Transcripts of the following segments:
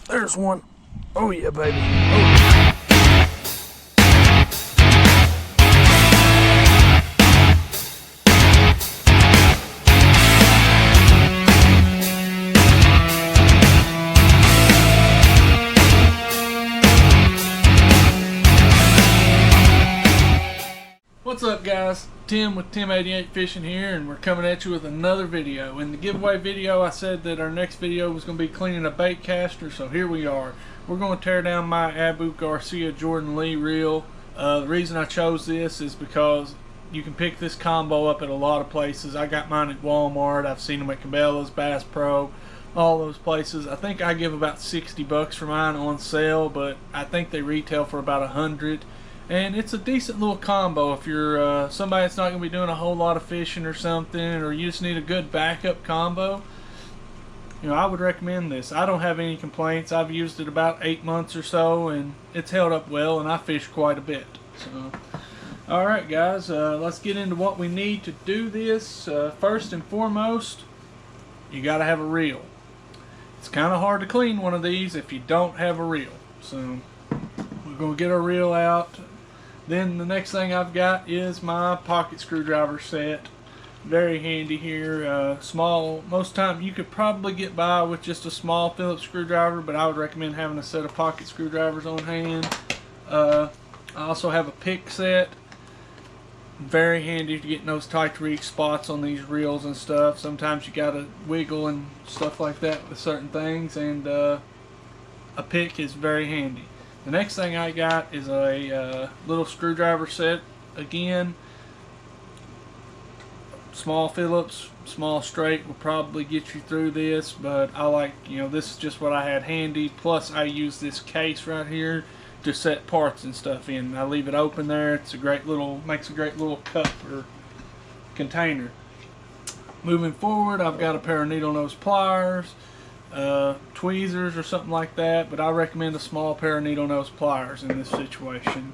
There's one. Oh yeah, baby. Oh. What's up guys, Tim with Tim88 Fishing here, and we're coming at you with another video. In the giveaway video I said that our next video was going to be cleaning a Baitcaster, so here we are. We're going to tear down my Abu Garcia Jordan Lee reel. The reason I chose this is because you can pick this combo up at a lot of places. I got mine at Walmart, I've seen them at Cabela's, Bass Pro, all those places. I think I give about 60 bucks for mine on sale, but I think they retail for about 100. And it's a decent little combo if you're somebody that's not going to be doing a whole lot of fishing or something, or you just need a good backup combo. You know, I would recommend this. I don't have any complaints. I've used it about 8 months or so, and it's held up well, and I fish quite a bit. So, alright guys, let's get into what we need to do this. First and foremost, you got to have a reel. It's kind of hard to clean one of these if you don't have a reel. So, we're going to get our reel out. Then the next thing I've got is my pocket screwdriver set. Very handy here. Small. Most time you could probably get by with just a small Phillips screwdriver, but I would recommend having a set of pocket screwdrivers on hand. I also have a pick set. Very handy to get in those tight to reach spots on these reels and stuff. Sometimes you gotta wiggle and stuff like that with certain things, and a pick is very handy. The next thing I got is a little screwdriver set. Again, small Phillips, small straight will probably get you through this, but I like, this is just what I had handy. Plus I use this case right here to set parts and stuff in. I leave it open there. It's a great little, makes a great little cup or container. Moving forward, I've got a pair of needle nose pliers, tweezers or something like that, but I recommend a small pair of needle nose pliers in this situation.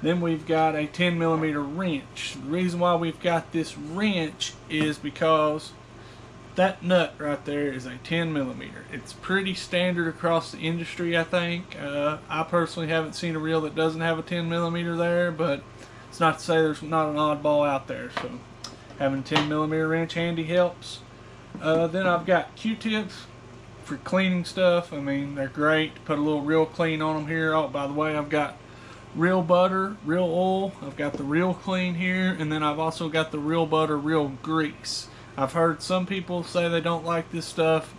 Then we've got a 10mm wrench. The reason why we've got this wrench is because that nut right there is a 10mm. It's pretty standard across the industry, I think. I personally haven't seen a reel that doesn't have a 10mm there, but it's not to say there's not an oddball out there, so having a 10mm wrench handy helps. Then I've got Q-tips for cleaning stuff. I mean, they're great. Put a little Real Clean on them here. Oh, by the way, I've got Real Butter, Real Oil. I've got the Real Clean here, and then I've also got the Real Butter, Real Grease. I've heard some people say they don't like this stuff.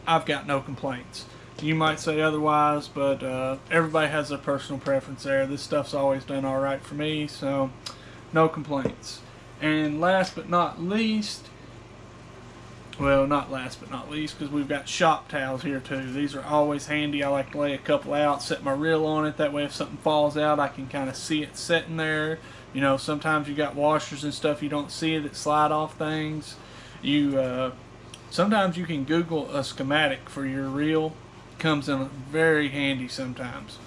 I've got no complaints. You might say otherwise, but everybody has their personal preference there. This stuff's always done alright for me, so no complaints. And last but not least, well, not last but not least, because we've got shop towels here too. These are always handy. I like to lay a couple out, set my reel on it. That way if something falls out, I can kind of see it sitting there. You know, sometimes you got washers and stuff you don't see that slide off things. Sometimes you can Google a schematic for your reel. Comes in very handy sometimes.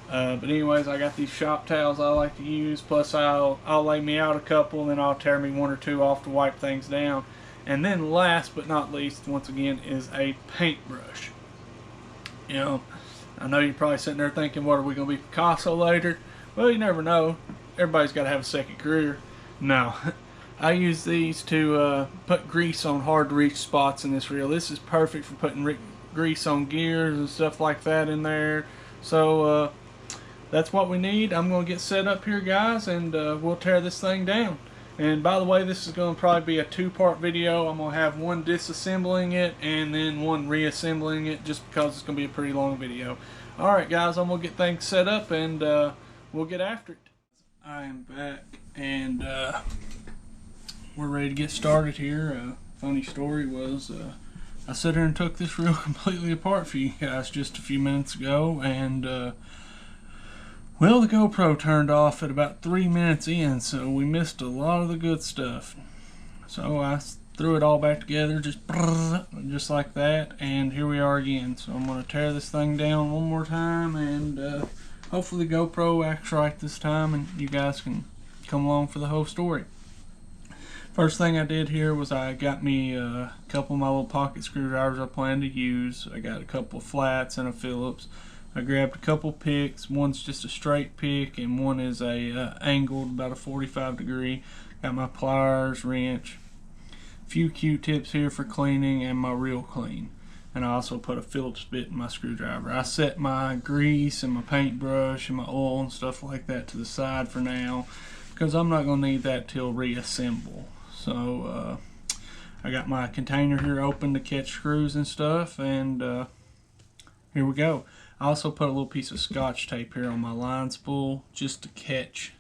But anyways, I got these shop towels I like to use. Plus I'll lay me out a couple, and then I'll tear me one or two off to wipe things down. And then last but not least, once again, is a paintbrush. You know, I know you're probably sitting there thinking, what, are we going to be Picasso later? Well, you never know. Everybody's got to have a second career. No. I use these to put grease on hard to reach spots in this reel. This is perfect for putting grease on gears and stuff like that in there. So that's what we need. I'm going to get set up here, guys, and we'll tear this thing down. And by the way, this is going to probably be a two-part video. I'm going to have one disassembling it and then one reassembling it, just because it's going to be a pretty long video. Alright guys, I'm going to get things set up, and we'll get after it. I am back, and we're ready to get started here. Funny story was, I sat here and took this reel completely apart for you guys just a few minutes ago, and well, the GoPro turned off at about 3 minutes in, so we missed a lot of the good stuff. So I threw it all back together, just like that, and here we are again. So I'm going to tear this thing down one more time, and hopefully the GoPro acts right this time, and you guys can come along for the whole story. First thing I did here was I got me a couple of my little pocket screwdrivers I plan to use. I got a couple of flats and a Phillips. I grabbed a couple picks. One's just a straight pick and one is a angled, about a 45 degree. Got my pliers, wrench, a few Q-tips here for cleaning, and my Real Clean. And I also put a Phillips bit in my screwdriver. I set my grease and my paintbrush and my oil and stuff like that to the side for now, because I'm not going to need that till reassemble. So I got my container here open to catch screws and stuff, and here we go. I also put a little piece of Scotch tape here on my line spool just to catch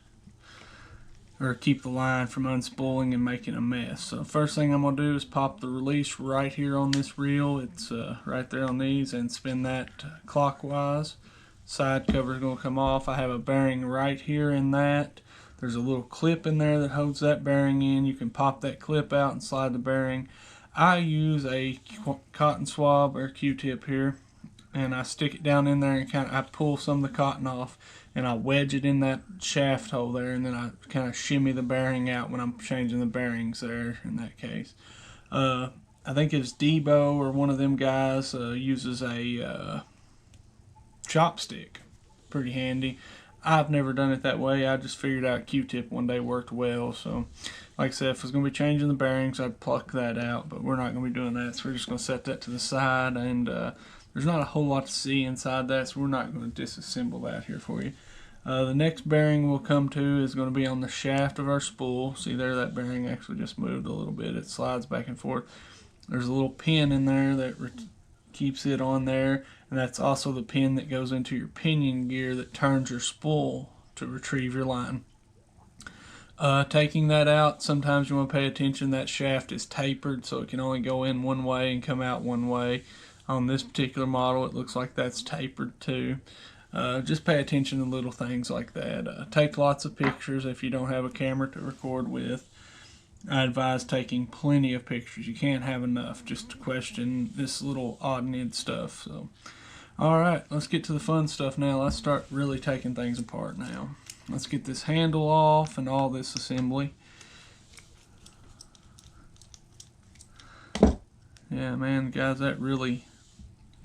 or keep the line from unspooling and making a mess. So first thing I'm going to do is pop the release right here on this reel. It's right there on these, and spin that clockwise. Side cover is going to come off. I have a bearing right here in that. There's a little clip in there that holds that bearing in. You can pop that clip out and slide the bearing. I use a cotton swab or Q-tip here, and I stick it down in there and I pull some of the cotton off, and I wedge it in that shaft hole there, and then I kind of shimmy the bearing out when I'm changing the bearings there in that case. I think it's Debo or one of them guys uses a chopstick. Pretty handy. I've never done it that way. I just figured out Q-tip one day worked well. So like I said, if I was going to be changing the bearings, I'd pluck that out, but we're not going to be doing that, so we're just going to set that to the side. And there's not a whole lot to see inside that, so we're not going to disassemble that here for you. The next bearing we'll come to is going to be on the shaft of our spool. See there, that bearing actually just moved a little bit. It slides back and forth. There's a little pin in there that keeps it on there, and that's also the pin that goes into your pinion gear that turns your spool to retrieve your line. Taking that out, sometimes you want to pay attention that shaft is tapered, so it can only go in one way and come out one way. On this particular model, it looks like that's tapered too. Just pay attention to little things like that. Take lots of pictures if you don't have a camera to record with. I advise taking plenty of pictures. You can't have enough just to question this little odd and end stuff. So, alright, let's get to the fun stuff now. Let's start really taking things apart now. Let's get this handle off and all this assembly. Yeah, man, guys, that really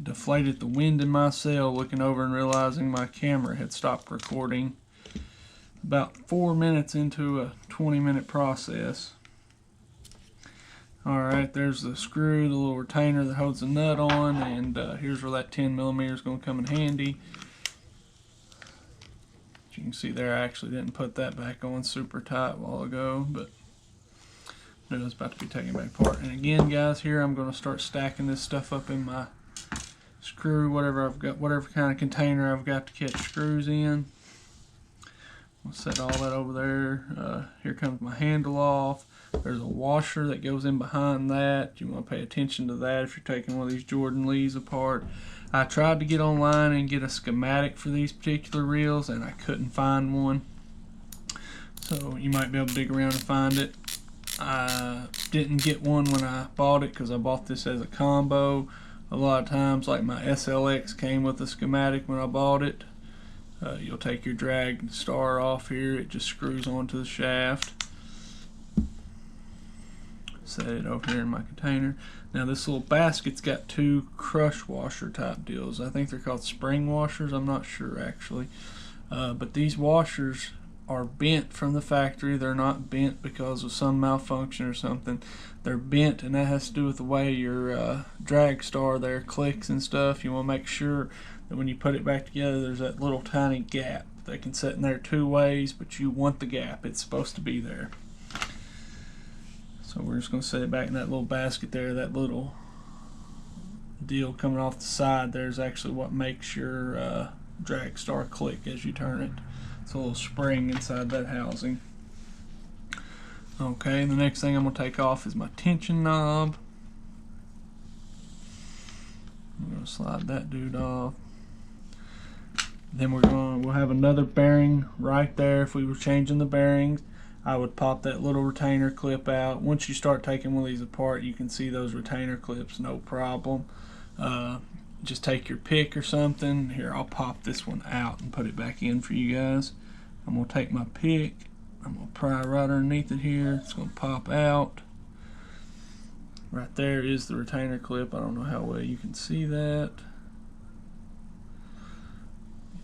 deflated the wind in my sail, looking over and realizing my camera had stopped recording about 4 minutes into a 20-minute process. Alright, there's the screw, the little retainer that holds the nut on, and here's where that 10mm is going to come in handy. As you can see there, I actually didn't put that back on super tight a while ago, but it was about to be taken back apart. And again, guys, here I'm going to start stacking this stuff up in my screw, whatever I've got, whatever kind of container I've got to catch screws in. I'll set all that over there. Here comes my handle off. There's a washer that goes in behind that. You want to pay attention to that if you're taking one of these Jordan Lees apart. I tried to get online and get a schematic for these particular reels, and I couldn't find one. So you might be able to dig around and find it. I didn't get one when I bought it because I bought this as a combo. A lot of times, like my SLX came with a schematic when I bought it. You'll take your drag star off here. It just screws onto the shaft. Set it over here in my container. Now this little basket's got two crush washer type deals. I think they're called spring washers. I'm not sure actually. But these washers are bent from the factory. They're not bent because of some malfunction or something. They're bent, and that has to do with the way your drag star there clicks and stuff. You want to make sure that when you put it back together, there's that little tiny gap. They can set in there two ways, but you want the gap. It's supposed to be there. So we're just going to set it back in that little basket there. That little deal coming off the side there is actually what makes your drag star click as you turn it. It's a little spring inside that housing. Okay, the next thing I'm going to take off is my tension knob. I'm going to slide that dude off. Then we'll have another bearing right there. If we were changing the bearings, I would pop that little retainer clip out. Once you start taking one of these apart, you can see those retainer clips, no problem. Just take your pick or something. Here, I'll pop this one out and put it back in for you guys. I'm going to take my pick, I'm going to pry right underneath it here. It's going to pop out. Right there is the retainer clip. I don't know how well you can see that.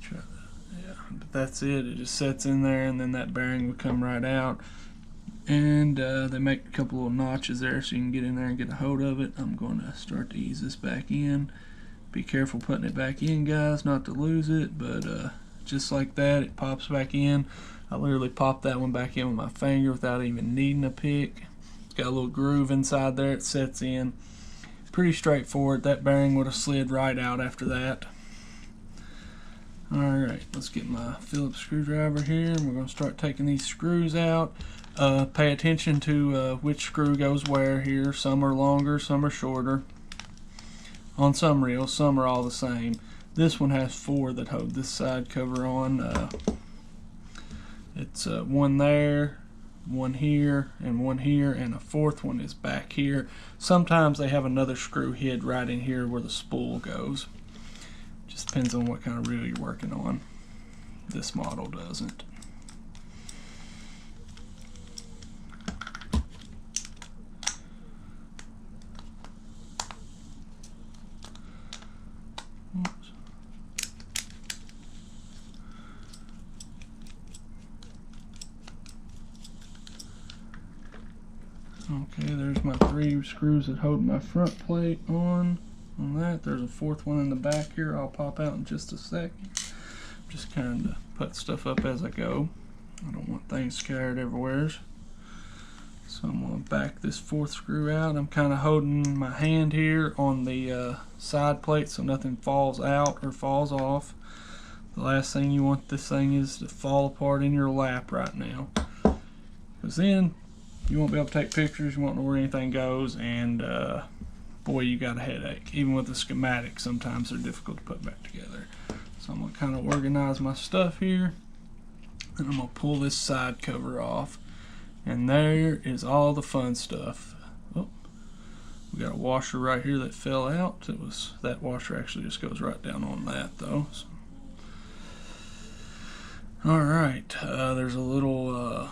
Try that. Yeah, but that's it. It just sets in there, and then that bearing would come right out. And they make a couple little notches there so you can get in there and get a hold of it. I'm going to start to ease this back in. Be careful putting it back in, guys, not to lose it, but just like that, it pops back in. I literally popped that one back in with my finger without even needing a pick. It's got a little groove inside there, it sets in. Pretty straightforward. That bearing would have slid right out after that. Alright, let's get my Phillips screwdriver here, and we're going to start taking these screws out. Pay attention to which screw goes where here. Some are longer, some are shorter. On some reels, some are all the same. This one has 4 that hold this side cover on. It's one there, one here, and one here, and a 4th one is back here. Sometimes they have another screw hid right in here where the spool goes. Just depends on what kind of reel you're working on. This model doesn't. Okay, there's my 3 screws that hold my front plate on that. There's a 4th one in the back here. I'll pop out in just a second. Just kind of put stuff up as I go. I don't want things scattered everywhere. So I'm going to back this 4th screw out. I'm kind of holding my hand here on the side plate so nothing falls out or falls off. The last thing you want this thing is to fall apart in your lap right now, because then you won't be able to take pictures, you won't know where anything goes, and boy, you got a headache. Even with the schematic, sometimes they're difficult to put back together. So I'm going to kind of organize my stuff here, and I'm going to pull this side cover off, and there is all the fun stuff. Oh, we got a washer right here that fell out. That washer actually just goes right down on that though. So. Alright, there's a little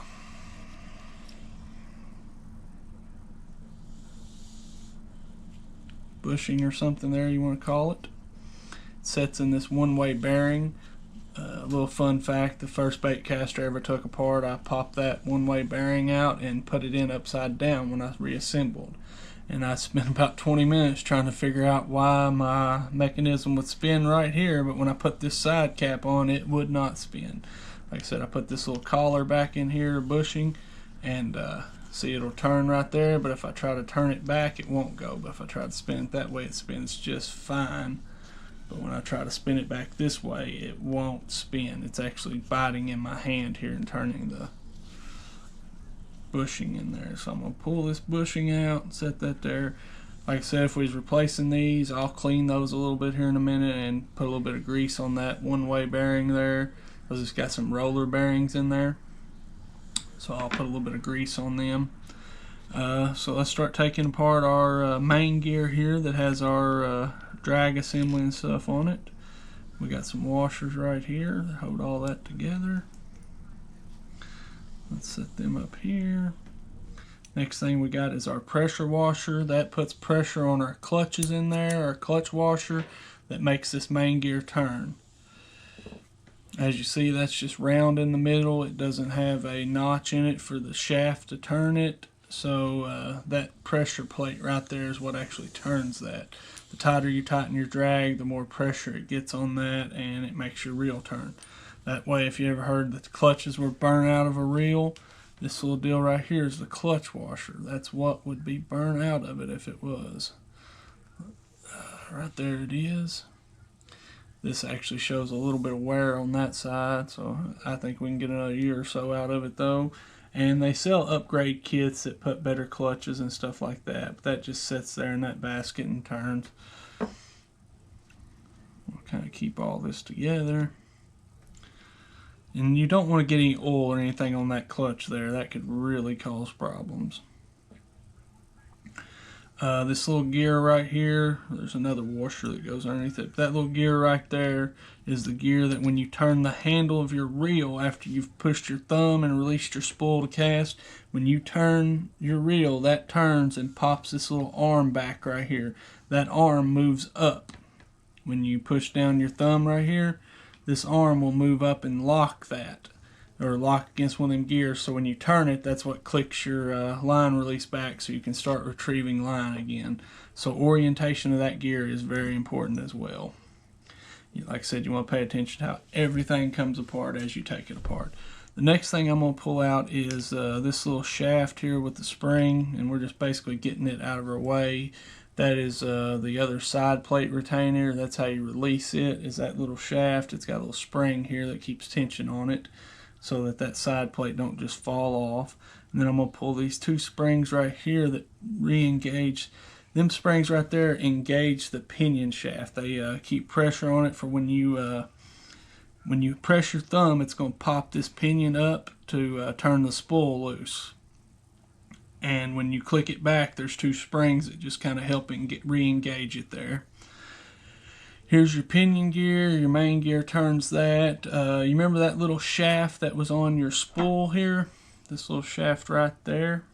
bushing or something there you want to call it. It sets in this one-way bearing. A little fun fact, the first Baitcaster I ever took apart, I popped that one-way bearing out and put it in upside down when I reassembled. And I spent about 20 minutes trying to figure out why my mechanism would spin right here, but when I put this side cap on, it would not spin. Like I said, I put this little collar back in here, bushing, and see, it'll turn right there, but if I try to turn it back, it won't go. But if I try to spin it that way, it spins just fine. But when I try to spin it back this way, it won't spin. It's actually biting in my hand here and turning the bushing in there. So I'm going to pull this bushing out and set that there. Like I said, if we was replacing these, I'll clean those a little bit here in a minute and put a little bit of grease on that one-way bearing there, because it's got some roller bearings in there. So I'll put a little bit of grease on them. So let's start taking apart our main gear here that has our drag assembly and stuff on it. We got some washers right here that hold all that together. Let's set them up here. Next thing we got is our pressure washer. That puts pressure on our clutches in there, our clutch washer that makes this main gear turn. As you see, that's just round in the middle. It doesn't have a notch in it for the shaft to turn it. So that pressure plate right there is what actually turns that. The tighter you tighten your drag, the more pressure it gets on that, and it makes your reel turn. That way, if you ever heard that the clutches were burnt out of a reel, this little deal right here is the clutch washer. That's what would be burnt out of it if it was. Right there it is. This actually shows a little bit of wear on that side, so I think we can get another year or so out of it though. And they sell upgrade kits that put better clutches and stuff like that, but that just sits there in that basket and turns. We'll kind of keep all this together. And you don't want to get any oil or anything on that clutch there. That could really cause problems. This little gear right here, there's another washer that goes underneath it. That little gear right there is the gear that when you turn the handle of your reel after you've pushed your thumb and released your spool to cast, when you turn your reel, that turns and pops this little arm back right here. That arm moves up. When you push down your thumb right here, this arm will move up and lock that, or lock against one of them gears. So when you turn it, that's what clicks your line release back so you can start retrieving line again. So orientation of that gear is very important as well. Like I said, you want to pay attention to how everything comes apart as you take it apart. The next thing I'm going to pull out is this little shaft here with the spring, and we're just basically getting it out of our way. That is the other side plate retainer. That's how you release it, is that little shaft. It's got a little spring here that keeps tension on it so that that side plate don't just fall off. And then I'm going to pull these two springs right here that re-engage. Them springs right there engage the pinion shaft. They keep pressure on it for when you press your thumb, it's going to pop this pinion up to turn the spool loose. And when you click it back, there's two springs that just kind of help it re-engage it there. Here's your pinion gear. Your main gear turns that. You remember that little shaft that was on your spool here? This little shaft right there.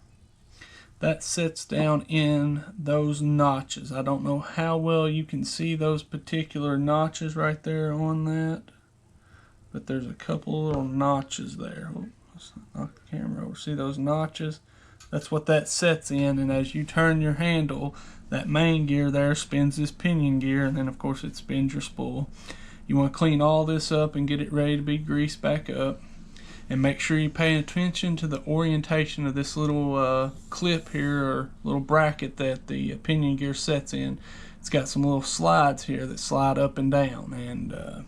That sits down in those notches. I don't know how well you can see those particular notches right there on that, but there's a couple little notches there. Oh, let's knock the camera over. See those notches? That's what that sets in, and as you turn your handle, that main gear there spins this pinion gear, and then of course it spins your spool. You want to clean all this up and get it ready to be greased back up, and make sure you pay attention to the orientation of this little clip here, or little bracket that the pinion gear sets in. It's got some little slides here that slide up and down, and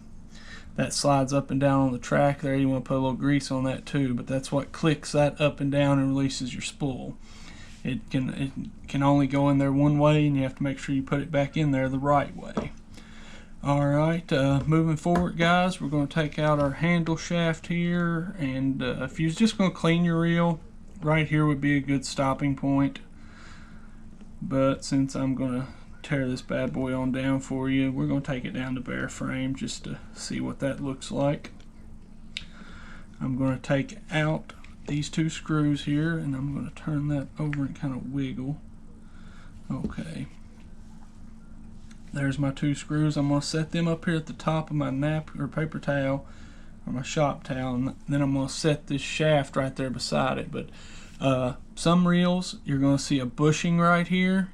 that slides up and down on the track there. You want to put a little grease on that too, but that's what clicks that up and down and releases your spool. It can only go in there one way, and you have to make sure you put it back in there the right way. Alright, moving forward guys, we're going to take out our handle shaft here, and if you're just going to clean your reel, right here would be a good stopping point. But since I'm going to tear this bad boy on down for you, we're going to take it down to bare frame just to see what that looks like. I'm going to take out these two screws here, and I'm going to turn that over and kind of wiggle. Okay, there's my two screws. I'm going to set them up here at the top of my napkin or paper towel, or my shop towel, and then I'm going to set this shaft right there beside it. But some reels you're going to see a bushing right here,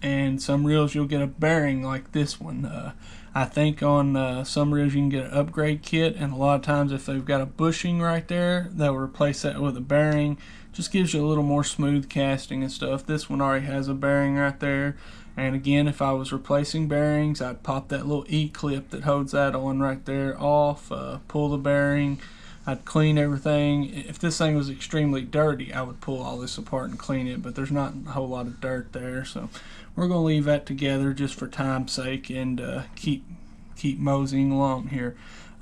and some reels you'll get a bearing like this one. I think on some reels you can get an upgrade kit, and a lot of times if they've got a bushing right there, they'll replace that with a bearing. Just gives you a little more smooth casting and stuff. This one already has a bearing right there, and again, if I was replacing bearings, I'd pop that little E-clip that holds that on right there off, pull the bearing. I'd clean everything. If this thing was extremely dirty, I would pull all this apart and clean it, but there's not a whole lot of dirt there, so we're going to leave that together just for time's sake, and keep moseying along here.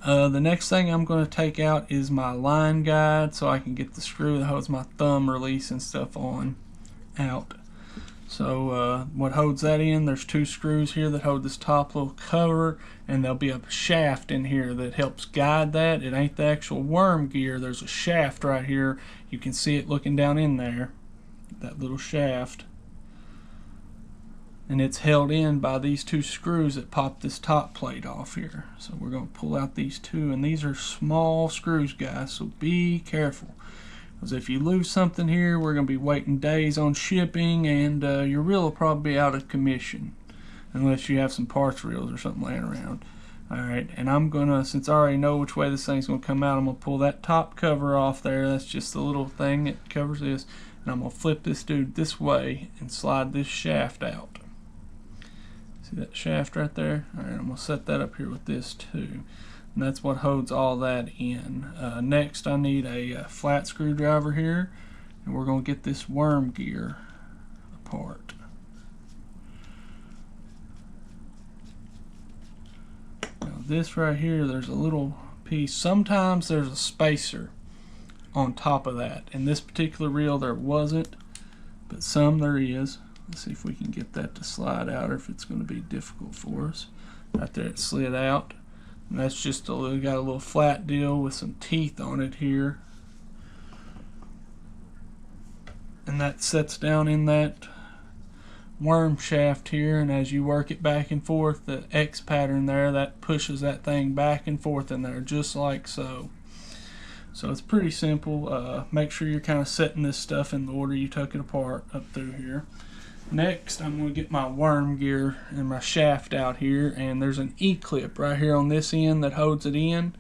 The next thing I'm going to take out is my line guide, so I can get the screw that holds my thumb release and stuff on out. So what holds that in, there's two screws here that hold this top little cover, and there'll be a shaft in here that helps guide that. It ain't the actual worm gear. There's a shaft right here. You can see it looking down in there, that little shaft. And it's held in by these two screws that pop this top plate off here. So we're going to pull out these two, and these are small screws guys, so be careful. Because if you lose something here, we're going to be waiting days on shipping, and your reel will probably be out of commission unless you have some parts reels or something laying around. Alright, and I'm going to, since I already know which way this thing's going to come out, I'm going to pull that top cover off there. That's just the little thing that covers this. And I'm going to flip this dude this way and slide this shaft out. See that shaft right there? Alright, I'm going to set that up here with this too. And that's what holds all that in. Next I need a flat screwdriver here, and we're going to get this worm gear apart. Now this right here, there's a little piece. Sometimes there's a spacer on top of that. In this particular reel there wasn't, but some there is. Let's see if we can get that to slide out or if it's going to be difficult for us. Right there, it slid out. And that's just got a little flat deal with some teeth on it here. And that sets down in that worm shaft here, and as you work it back and forth, the X pattern there, that pushes that thing back and forth in there, just like so. So it's pretty simple. Make sure you're kind of setting this stuff in the order you took it apart up through here. Next, I'm going to get my worm gear and my shaft out here, and there's an E-clip right here on this end that holds it in,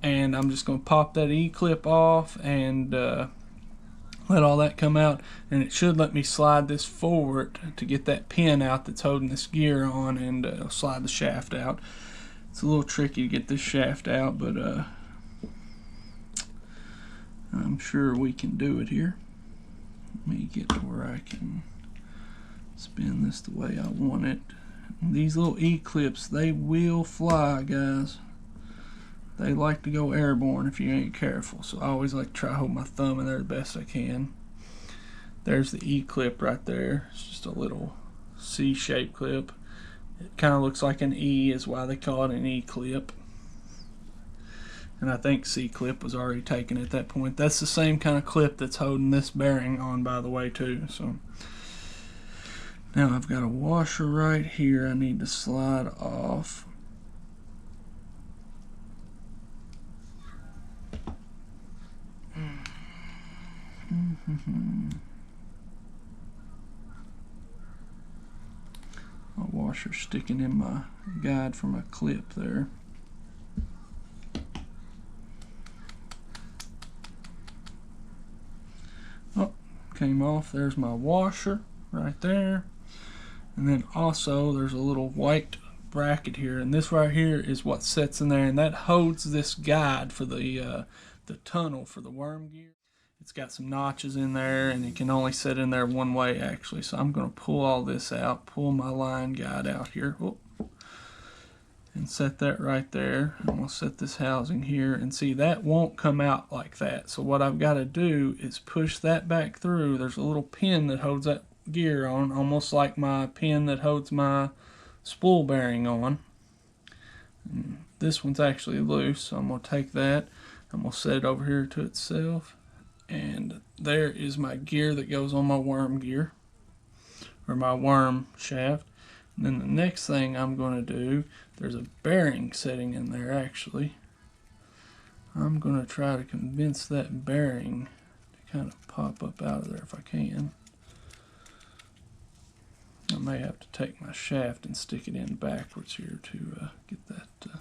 and I'm just going to pop that E-clip off and let all that come out, and it should let me slide this forward to get that pin out that's holding this gear on, and slide the shaft out. It's a little tricky to get this shaft out, but I'm sure we can do it here. Let me get to where I can spin this the way I want it. And these little E-clips, they will fly, guys. They like to go airborne if you ain't careful, so I always like to try to hold my thumb in there the best I can. There's the E-clip right there. It's just a little C-shaped clip. It kind of looks like an E, is why they call it an E-clip. And I think C-clip was already taken at that point. That's the same kind of clip that's holding this bearing on, by the way, too. So now I've got a washer right here I need to slide off. My washer sticking in my guide for my clip there. Oh, came off. There's my washer right there. And then also there's a little white bracket here, and this right here is what sets in there, and that holds this guide for the tunnel for the worm gear. It's got some notches in there, and you can only set in there one way actually. So I'm going to pull all this out, pull my line guide out here, and set that right there. I'm going to set this housing here, and see that won't come out like that. So what I've got to do is push that back through. There's a little pin that holds that gear on, almost like my pin that holds my spool bearing on. And this one's actually loose, so I'm going to take that, I'm going to set it over here to itself. And there is my gear that goes on my worm gear, or my worm shaft. And then the next thing I'm going to do, there's a bearing setting in there actually. I'm going to try to convince that bearing to kind of pop up out of there if I can. I may have to take my shaft and stick it in backwards here to get that.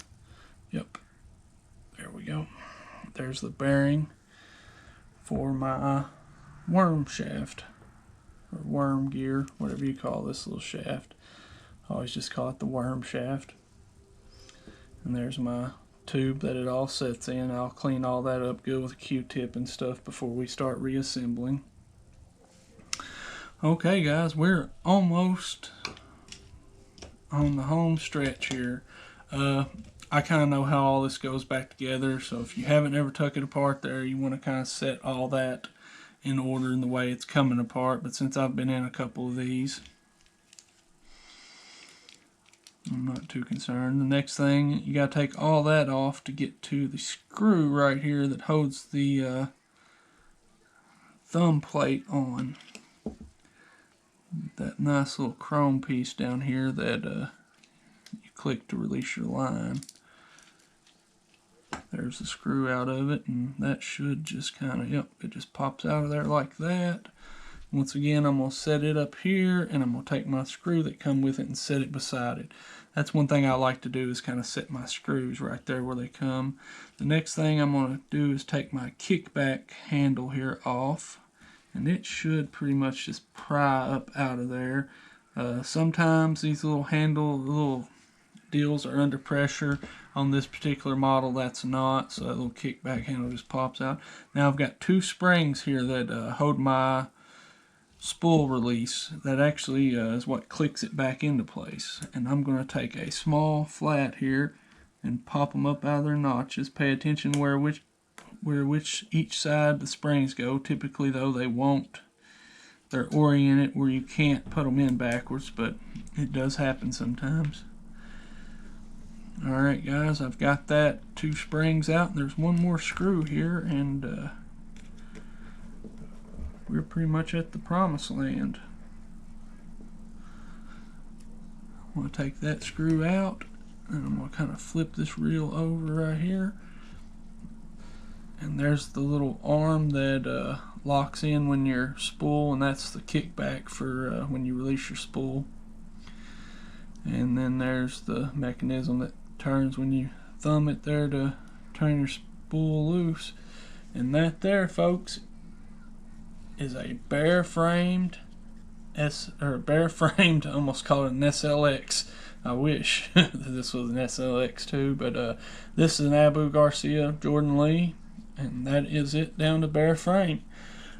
Yep, there we go. There's the bearing for my worm shaft, or worm gear, whatever you call this little shaft. I always just call it the worm shaft. And there's my tube that it all sets in. I'll clean all that up good with a Q-tip and stuff before we start reassembling. Okay guys, we're almost on the home stretch here. I kind of know how all this goes back together, so if you haven't ever took it apart there, you want to kind of set all that in order in the way it's coming apart. But since I've been in a couple of these, I'm not too concerned. The next thing, you got to take all that off to get to the screw right here that holds the thumb plate on. That nice little chrome piece down here that you click to release your line. There's the screw out of it, and that should just kind of, yep, it just pops out of there like that. Once again, I'm going to set it up here, and I'm going to take my screw that come with it and set it beside it. That's one thing I like to do, is kind of set my screws right there where they come. The next thing I'm going to do is take my kickback handle here off, and it should pretty much just pry up out of there. Sometimes these little little deals are under pressure. On this particular model, that's not, so that little kickback handle just pops out. Now I've got two springs here that hold my spool release. That actually is what clicks it back into place. And I'm going to take a small flat here and pop them up out of their notches. Pay attention where each side the springs go. Typically though, they won't they're oriented where you can't put them in backwards, but it does happen sometimes. Alright guys, I've got that 2 springs out. There's one more screw here, and we're pretty much at the promised land. I'm going to take that screw out, and I'm going to kind of flip this reel over right here. And there's the little arm that locks in when your spool, and that's the kickback for when you release your spool. And then there's the mechanism that turns when you thumb it there to turn your spool loose. And that there, folks, is a bare framed I almost call it an SLX. I wish this was an SLX too, but this is an Abu Garcia Jordan Lee, and that is it down to bare frame.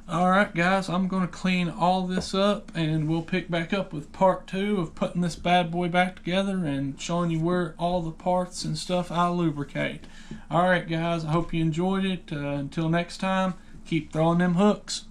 Alright guys, I'm going to clean all this up, and we'll pick back up with part 2 of putting this bad boy back together and showing you where all the parts and stuff I lubricate. Alright guys, I hope you enjoyed it. Until next time, keep throwing them hooks.